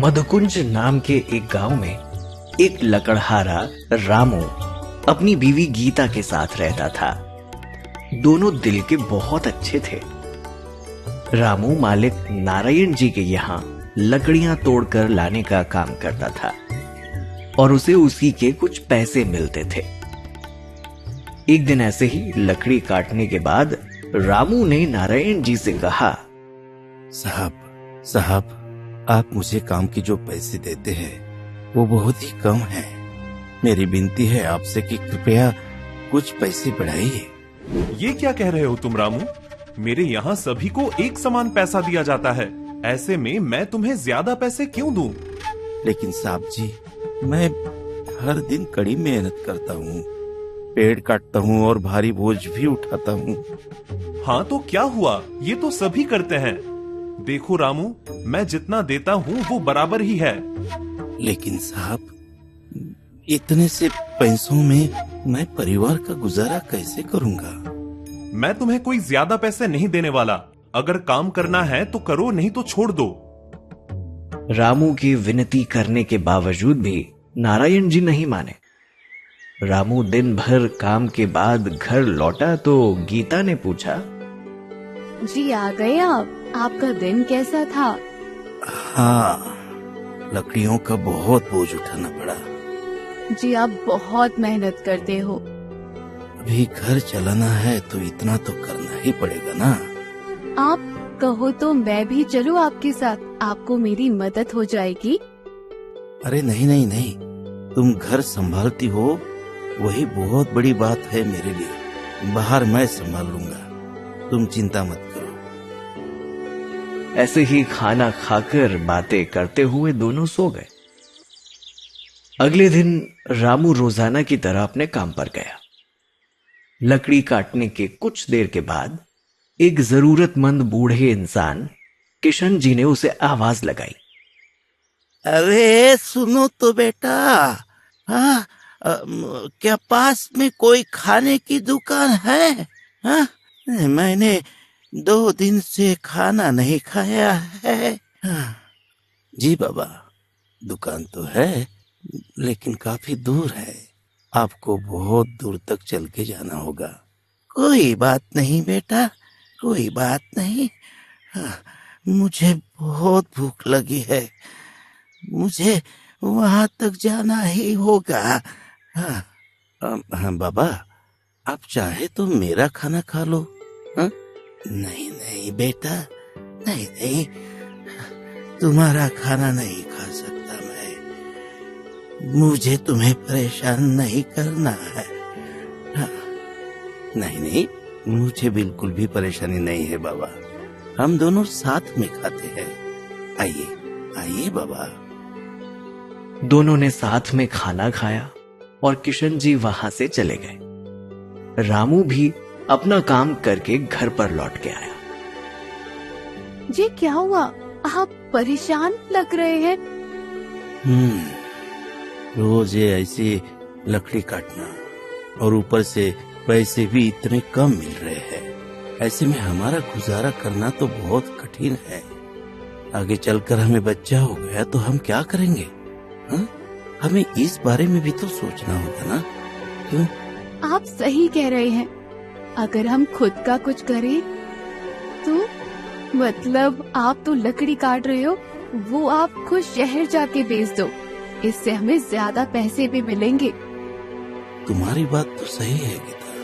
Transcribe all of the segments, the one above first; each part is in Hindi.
मधुकुंज नाम के एक गांव में एक लकड़हारा रामू अपनी बीवी गीता के साथ रहता था। दोनों दिल के बहुत अच्छे थे। रामू मालिक नारायण जी के यहाँ लकड़ियां तोड़कर लाने का काम करता था और उसे उसी के कुछ पैसे मिलते थे। एक दिन ऐसे ही लकड़ी काटने के बाद रामू ने नारायण जी से कहा, साहब, आप मुझे काम के जो पैसे देते हैं वो बहुत ही कम है। मेरी विनती है आपसे कि कृपया कुछ पैसे बढ़ाइए। ये क्या कह रहे हो तुम रामू? मेरे यहाँ सभी को एक समान पैसा दिया जाता है, ऐसे में मैं तुम्हें ज्यादा पैसे क्यों दूं? लेकिन साहब जी, मैं हर दिन कड़ी मेहनत करता हूँ, पेड़ काटता हूँ और भारी बोझ भी उठाता हूँ। हाँ तो क्या हुआ, ये तो सभी करते हैं। देखो रामू, मैं जितना देता हूँ वो बराबर ही है। लेकिन साहब, इतने से पैसों में मैं परिवार का गुजारा कैसे करूँगा? मैं तुम्हें कोई ज्यादा पैसे नहीं देने वाला। अगर काम करना है तो करो, नहीं तो छोड़ दो। रामू की विनती करने के बावजूद भी नारायण जी नहीं माने। रामू दिन भर काम के बाद घर लौटा तो गीता ने पूछा, जी आ गए आप? आपका दिन कैसा था? हाँ, लकड़ियों का बहुत बोझ उठाना पड़ा। जी आप बहुत मेहनत करते हो। अभी घर चलाना है तो इतना तो करना ही पड़ेगा ना। आप कहो तो मैं भी चलूं आपके साथ, आपको मेरी मदद हो जाएगी। अरे नहीं, तुम घर संभालती हो वही बहुत बड़ी बात है मेरे लिए। बाहर मैं संभाल लूंगा, तुम चिंता मत करो। ऐसे ही खाना खाकर बातें करते हुए दोनों सो गए। अगले दिन रामू रोजाना की तरह अपने काम पर गया। लकड़ी काटने के कुछ देर के बाद एक जरूरतमंद बूढ़े इंसान किशन जी ने उसे आवाज लगाई, अरे सुनो तो बेटा, हाँ, क्या पास में कोई खाने की दुकान है? हाँ, मैंने 2 दिन से खाना नहीं खाया है। हाँ, जी बाबा, दुकान तो है लेकिन काफी दूर है, आपको बहुत दूर तक चल के जाना होगा। कोई बात नहीं बेटा, कोई बात नहीं। हाँ, मुझे बहुत भूख लगी है, मुझे वहां तक जाना ही होगा। हाँ, हाँ बाबा, आप चाहे तो मेरा खाना खा लो। हाँ? नहीं बेटा, नहीं, तुम्हारा खाना नहीं खा सकता मैं। मुझे तुम्हें परेशान नहीं करना है। हाँ, नहीं, मुझे बिल्कुल भी परेशानी नहीं है बाबा, हम दोनों साथ में खाते हैं। आइए बाबा। दोनों ने साथ में खाना खाया और किशन जी वहां से चले गए। रामू भी अपना काम करके घर पर लौट के आया। जी क्या हुआ, आप परेशान लग रहे हैं? रोज ये ऐसे लकड़ी काटना और ऊपर से पैसे भी इतने कम मिल रहे हैं, ऐसे में हमारा गुजारा करना तो बहुत कठिन है। आगे चलकर हमें बच्चा हो गया तो हम क्या करेंगे? हाँ? हमें इस बारे में भी तो सोचना होगा ना। क्यों? आप सही कह रहे हैं। अगर हम खुद का कुछ करें तो मतलब आप तो लकड़ी काट रहे हो, वो आप खुद शहर जाके बेच दो, इससे हमें ज्यादा पैसे भी मिलेंगे। तुम्हारी बात तो सही है गीता,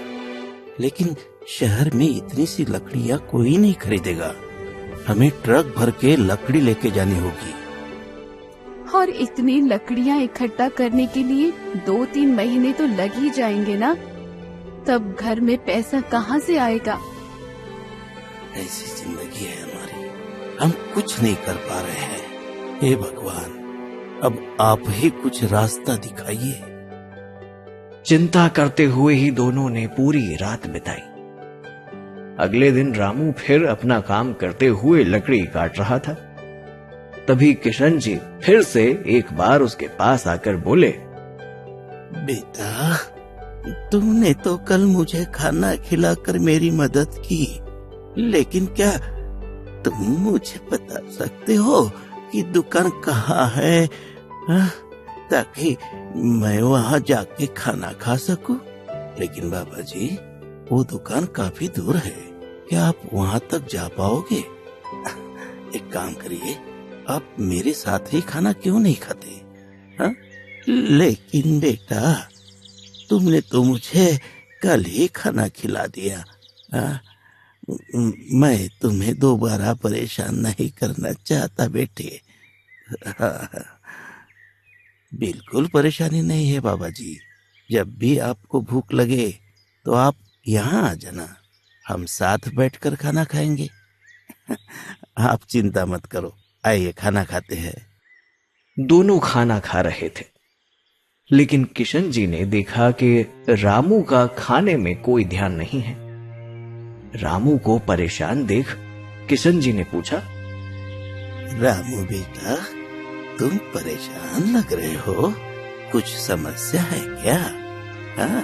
लेकिन शहर में इतनी सी लकड़ियाँ कोई नहीं खरीदेगा। हमें ट्रक भर के लकड़ी लेके जानी होगी। और इतनी लकड़ियाँ इकट्ठा करने के लिए 2-3 महीने तो लग ही जाएंगे ना, तब घर में पैसा कहाँ से आएगा? ऐसी जिंदगी है हमारी, हम कुछ नहीं कर पा रहे हैं। हे भगवान, अब आप ही कुछ रास्ता दिखाइए। चिंता करते हुए ही दोनों ने पूरी रात बिताई। अगले दिन रामू फिर अपना काम करते हुए लकड़ी काट रहा था। तभी किशन जी फिर से एक बार उसके पास आकर बोले, बेटा, तुमने तो कल मुझे खाना खिलाकर मेरी मदद की, लेकिन क्या तुम मुझे बता सकते हो की दुकान कहाँ है, हाँ? ताकि मैं वहाँ जाके खाना खा सकूं। लेकिन बाबा जी, वो दुकान काफी दूर है, क्या आप वहाँ तक जा पाओगे? एक काम करिए, आप मेरे साथ ही खाना क्यों नहीं खाते, हाँ? लेकिन बेटा, तुमने तो मुझे कल ही खाना खिला दिया, हाँ? मैं तुम्हें दोबारा परेशान नहीं करना चाहता बेटे। बिल्कुल परेशानी नहीं है बाबा जी, जब भी आपको भूख लगे तो आप यहाँ आ जाना, हम साथ बैठकर खाना खाएंगे। आप चिंता मत करो, आइए खाना खाते हैं। दोनों खाना खा रहे थे, लेकिन किशन जी ने देखा कि रामू का खाने में कोई ध्यान नहीं है। रामू को परेशान देख किशन जी ने पूछा, रामू बेटा, तुम परेशान लग रहे हो, कुछ समस्या है क्या? हाँ?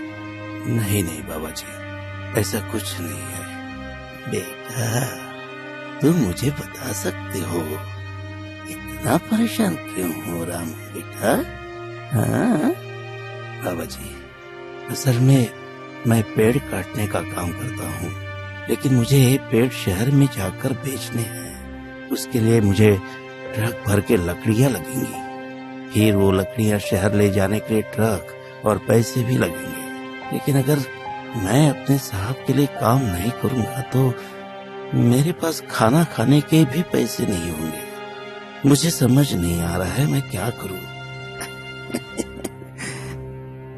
नहीं नहीं बाबा जी, ऐसा कुछ नहीं है। बेटा, तुम मुझे बता सकते हो इतना परेशान क्यों हो रामू बेटा? हाँ? बाबा जी, असल में मैं पेड़ काटने का काम करता हूँ, लेकिन मुझे पेड़ शहर में जाकर बेचने हैं। उसके लिए मुझे ट्रक भर के लकड़ियाँ लगेंगी, फिर वो लकड़ियाँ शहर ले जाने के लिए ट्रक और पैसे भी लगेंगे। लेकिन अगर मैं अपने साहब के लिए काम नहीं करूँगा तो मेरे पास खाना खाने के भी पैसे नहीं होंगे। मुझे समझ नहीं आ रहा है मैं क्या करूँ।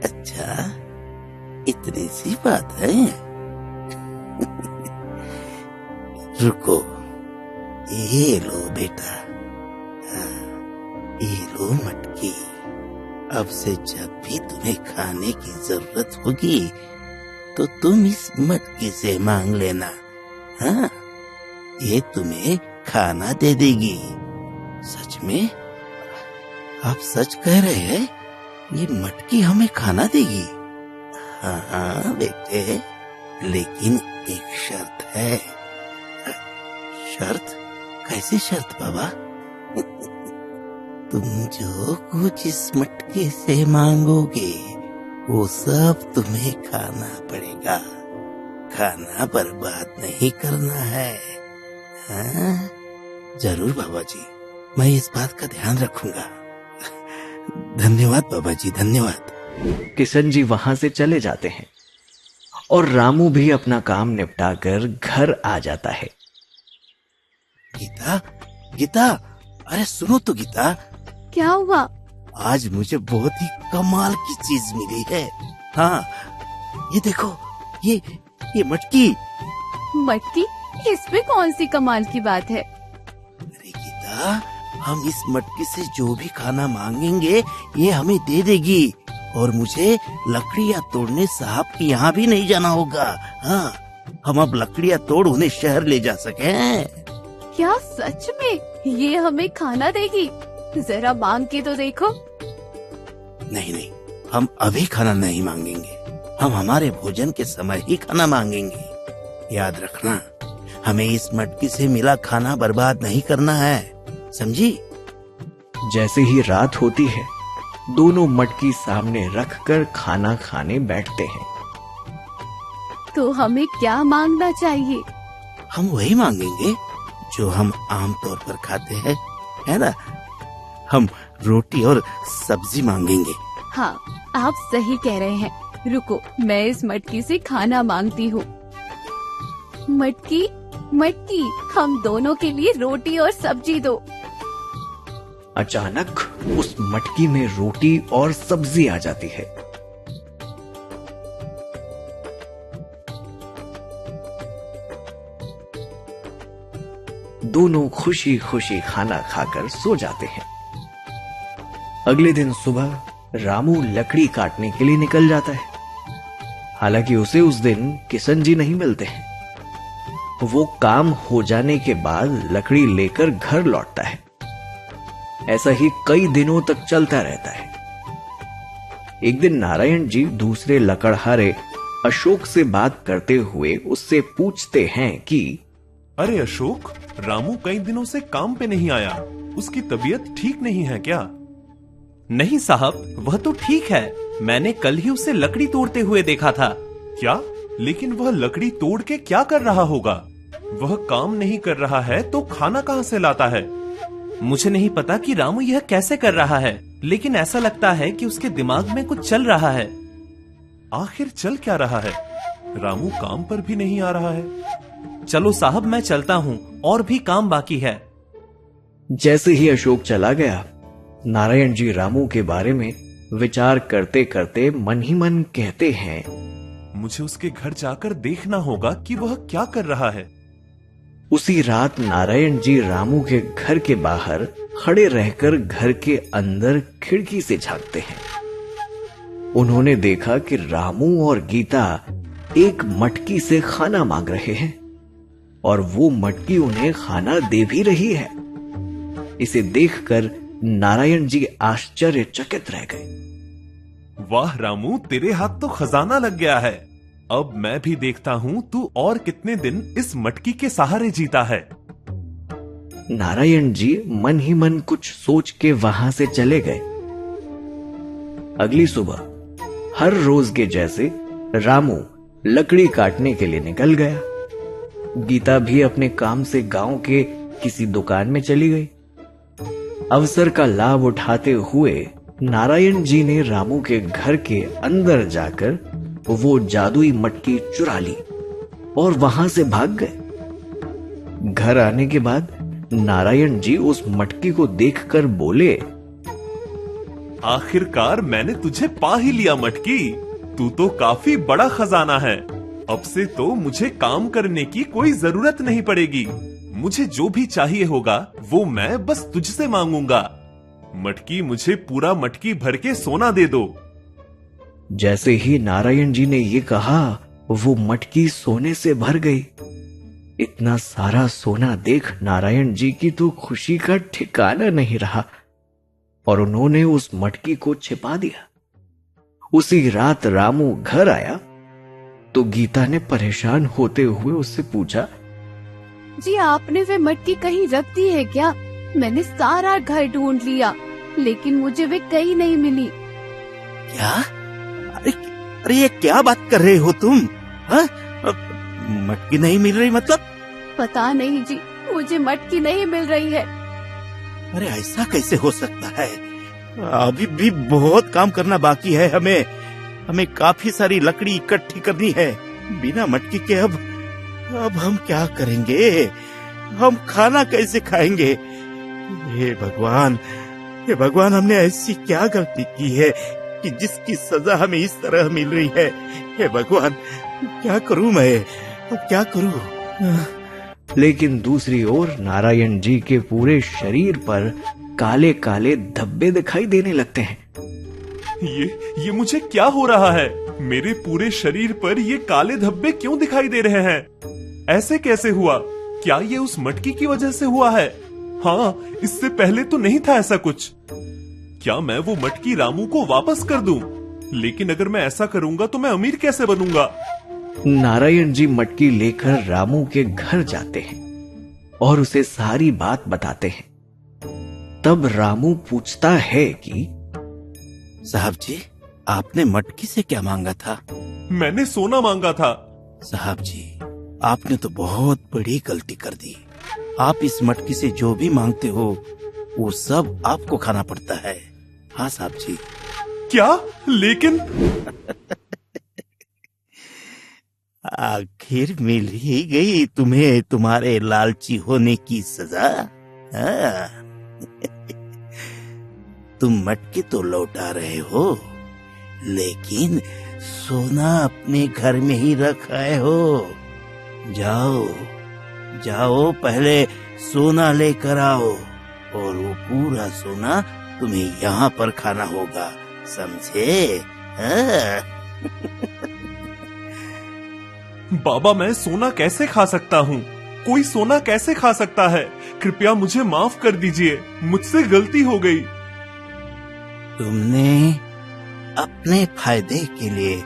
अच्छा, इतनी सी बात है? रुको, ये लो बेटा, ये लो मटकी। अब से जब भी तुम्हें खाने की जरूरत होगी तो तुम इस मटकी से मांग लेना, हाँ? ये तुम्हें खाना दे देगी। सच में? आप सच कह रहे हैं? ये मटकी हमें खाना देगी? हाँ हाँ बेटे, लेकिन एक शर्त है। शर्त? कैसी शर्त बाबा? तुम जो कुछ इस मटके से मांगोगे वो सब तुम्हें खाना पड़ेगा। खाना बर्बाद नहीं करना है, हाँ? जरूर बाबा जी, मैं इस बात का ध्यान रखूंगा। धन्यवाद बाबा जी, धन्यवाद। किशन जी वहां से चले जाते हैं और रामू भी अपना काम निपटाकर घर आ जाता है। गीता, गीता, अरे सुनो तो गीता। क्या हुआ? आज मुझे बहुत ही कमाल की चीज मिली है। हाँ, ये देखो, ये मटकी। मटकी? इसमें कौन सी कमाल की बात है? अरे गीता, हम इस मटकी से जो भी खाना मांगेंगे ये हमें दे देगी और मुझे लकड़ियाँ तोड़ने साहब के यहाँ भी नहीं जाना होगा। हाँ, हम अब लकड़ियाँ तोड़ उन्हें शहर ले जा सकें। क्या सच में ये हमें खाना देगी? जरा मांग के तो देखो। नहीं नहीं, हम अभी खाना नहीं मांगेंगे, हम हमारे भोजन के समय ही खाना मांगेंगे। याद रखना, हमें इस मटकी से मिला खाना बर्बाद नहीं करना है, समझी? जैसे ही रात होती है, दोनों मटकी सामने रखकर खाना खाने बैठते हैं। तो हमें क्या मांगना चाहिए? हम वही मांगेंगे जो हम आमतौर पर खाते हैं, है ना? हम रोटी और सब्जी मांगेंगे। हाँ, आप सही कह रहे हैं। रुको, मैं इस मटकी से खाना मांगती हूँ। मटकी, मटकी, हम दोनों के लिए रोटी और सब्जी दो। अचानक उस मटकी में रोटी और सब्जी आ जाती है। दोनों खुशी खुशी खाना खाकर सो जाते हैं। अगले दिन सुबह रामू लकड़ी काटने के लिए निकल जाता है। हालांकि उसे उस दिन किशन जी नहीं मिलते हैं। वो काम हो जाने के बाद लकड़ी लेकर घर लौटता है। ऐसा ही कई दिनों तक चलता रहता है। एक दिन नारायण जी दूसरे लकड़हारे अशोक से बात करते हुए उससे पूछते हैं कि अरे अशोक, रामू कई दिनों से काम पे नहीं आया, उसकी तबीयत ठीक नहीं है क्या? नहीं साहब, वह तो ठीक है। मैंने कल ही उसे लकड़ी तोड़ते हुए देखा था। क्या? लेकिन वह लकड़ी तोड़ के क्या कर रहा होगा? वह काम नहीं कर रहा है तो खाना कहाँ से लाता है? मुझे नहीं पता कि रामू यह कैसे कर रहा है, लेकिन ऐसा लगता है कि उसके दिमाग में कुछ चल रहा है। आखिर चल क्या रहा है? रामू काम पर भी नहीं आ रहा है। चलो साहब, मैं चलता हूँ, और भी काम बाकी है। जैसे ही अशोक चला गया, नारायण जी रामू के बारे में विचार करते करते मन ही मन कहते हैं, मुझे उसके घर जाकर देखना होगा कि वह क्या कर रहा है। उसी रात नारायण जी रामू के घर के बाहर खड़े रहकर घर के अंदर खिड़की से झांकते हैं। उन्होंने देखा कि रामू और गीता एक मटकी से खाना मांग रहे हैं और वो मटकी उन्हें खाना दे भी रही है। इसे देखकर नारायण जी आश्चर्यचकित रह गए। वाह रामू, तेरे हाथ तो खजाना लग गया है। अब मैं भी देखता हूँ तू और कितने दिन इस मटकी के सहारे जीता है। नारायण जी मन ही मन कुछ सोच के वहां से चले गए। अगली सुबह हर रोज के जैसे रामू लकड़ी काटने के लिए निकल गया। गीता भी अपने काम से गांव के किसी दुकान में चली गई। अवसर का लाभ उठाते हुए नारायण जी ने रामू के घर के अंदर जाकर वो जादुई मटकी चुरा ली और वहां से भाग गए। घर आने के बाद नारायण जी उस मटकी को देखकर बोले, आखिरकार मैंने तुझे पा ही लिया मटकी। तू तो काफी बड़ा खजाना है। अब से तो मुझे काम करने की कोई जरूरत नहीं पड़ेगी। मुझे जो भी चाहिए होगा वो मैं बस तुझसे मांगूंगा। मटकी मुझे पूरा मटकी भर के सोना दे दो। जैसे ही नारायण जी ने ये कहा, वो मटकी सोने से भर गई। इतना सारा सोना देख नारायण जी की तो खुशी का ठिकाना नहीं रहा और उन्होंने उस मटकी को छिपा दिया। उसी रात रामू घर आया तो गीता ने परेशान होते हुए उससे पूछा, जी आपने वे मटकी कहीं रख दी है क्या? मैंने सारा घर ढूंढ लिया, लेकिन मुझे वे कहीं नहीं मिली। क्या? अरे ये क्या बात कर रहे हो तुम? हाँ? मटकी नहीं मिल रही मतलब? पता नहीं जी, मुझे मटकी नहीं मिल रही है। अरे ऐसा कैसे हो सकता है? अभी भी बहुत काम करना बाकी है। हमें काफी सारी लकड़ी इकट्ठी करनी है। बिना मटकी के अब हम क्या करेंगे? हम खाना कैसे खाएंगे? हे भगवान, हमने ऐसी क्या गलती की है कि जिसकी सजा हमें इस तरह मिल रही है? हे भगवान, क्या करूं मैं? अब क्या करूं? लेकिन दूसरी ओर नारायण जी के पूरे शरीर पर काले काले धब्बे दिखाई देने लगते हैं। ये मुझे क्या हो रहा है? मेरे पूरे शरीर पर ये काले धब्बे क्यों दिखाई दे रहे हैं? ऐसे कैसे हुआ? क्या ये उस मटकी की वजह से हुआ है? हाँ, इससे पहले तो नहीं था ऐसा कुछ। क्या मैं वो मटकी रामू को वापस कर दूं? लेकिन अगर मैं ऐसा करूंगा तो मैं अमीर कैसे बनूंगा? नारायण जी मटकी लेकर रामू के घर जाते हैं और उसे सारी बात बताते हैं। तब रामू पूछता है कि साहब जी, आपने मटकी से क्या मांगा था? मैंने सोना मांगा था। साहब जी, आपने तो बहुत बड़ी गलती कर दी। आप इस मटकी से जो भी मांगते हो वो सब आपको खाना पड़ता है। हाँ साहब जी। क्या? लेकिन आखिर मिल ही गई तुम्हें तुम्हारे लालची होने की सजा। हाँ। तुम मटकी तो लौटा रहे हो, लेकिन सोना अपने घर में ही रख आए हो। जाओ पहले सोना लेकर आओ और वो पूरा सोना तुम्हें यहाँ पर खाना होगा, समझे? बाबा, मैं सोना कैसे खा सकता हूँ? कोई सोना कैसे खा सकता है? कृपया मुझे माफ कर दीजिए, मुझसे गलती हो गई। तुमने अपने फायदे के लिए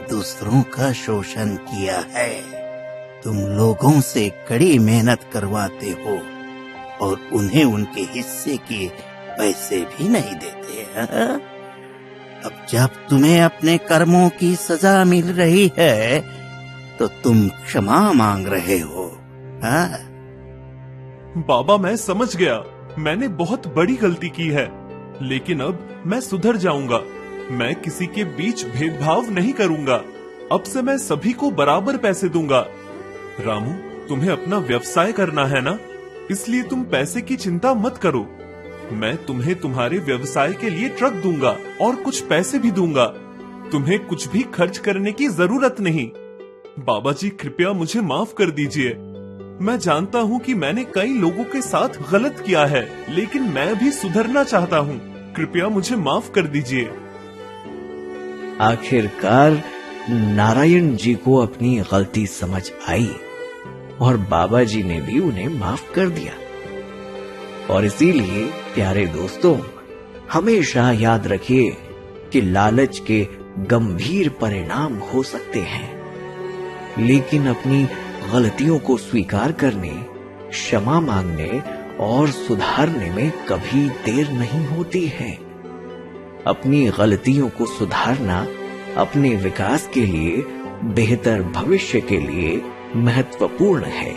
दूसरों का शोषण किया है। तुम लोगों से कड़ी मेहनत करवाते हो और उन्हें उनके हिस्से के पैसे भी नहीं देते हैं। अब जब तुम्हें अपने कर्मों की सजा मिल रही है तो तुम क्षमा मांग रहे हो। हाँ? बाबा मैं समझ गया, मैंने बहुत बड़ी गलती की है, लेकिन अब मैं सुधर जाऊंगा। मैं किसी के बीच भेदभाव नहीं करूंगा। अब से मैं सभी को बराबर पैसे दूंगा। रामू, तुम्हें अपना व्यवसाय करना है ना, इसलिए तुम पैसे की चिंता मत करो। मैं तुम्हें तुम्हारे व्यवसाय के लिए ट्रक दूंगा और कुछ पैसे भी दूंगा। तुम्हें कुछ भी खर्च करने की जरूरत नहीं। बाबा जी कृपया मुझे माफ कर दीजिए। मैं जानता हूँ कि मैंने कई लोगों के साथ गलत किया है, लेकिन मैं भी सुधरना चाहता हूँ। कृपया मुझे माफ कर दीजिए। आखिरकार नारायण जी को अपनी गलती समझ आई और बाबा जी ने भी उन्हें माफ कर दिया। और इसीलिए प्यारे दोस्तों, हमेशा याद रखिए कि लालच के गंभीर परिणाम हो सकते हैं, लेकिन अपनी गलतियों को स्वीकार करने, क्षमा मांगने और सुधारने में कभी देर नहीं होती है। अपनी गलतियों को सुधारना अपने विकास के लिए, बेहतर भविष्य के लिए महत्वपूर्ण है।